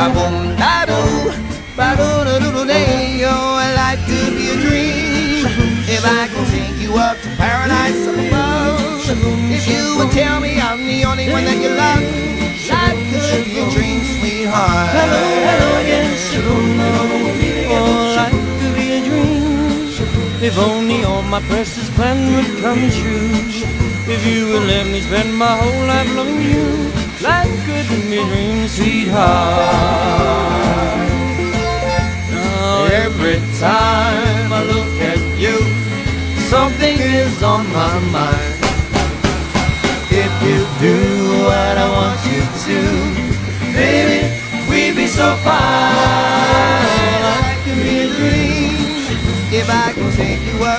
boom da doo, ba doo doo doo doo day. Oh, life could be a dream if I could take you up to paradise above. If you would tell me I'm the only one that you love, life could be a dream, sweetheart. Hello, hello again, oh, life could be a dream if only all my precious plans would come true. If you would let me spend my whole life loving you, life could be a dream, sweetheart. Now every time I look at you, something is on my mind. If you do what I want you to, baby, we'd be so fine. Life could be a dream if I could take you up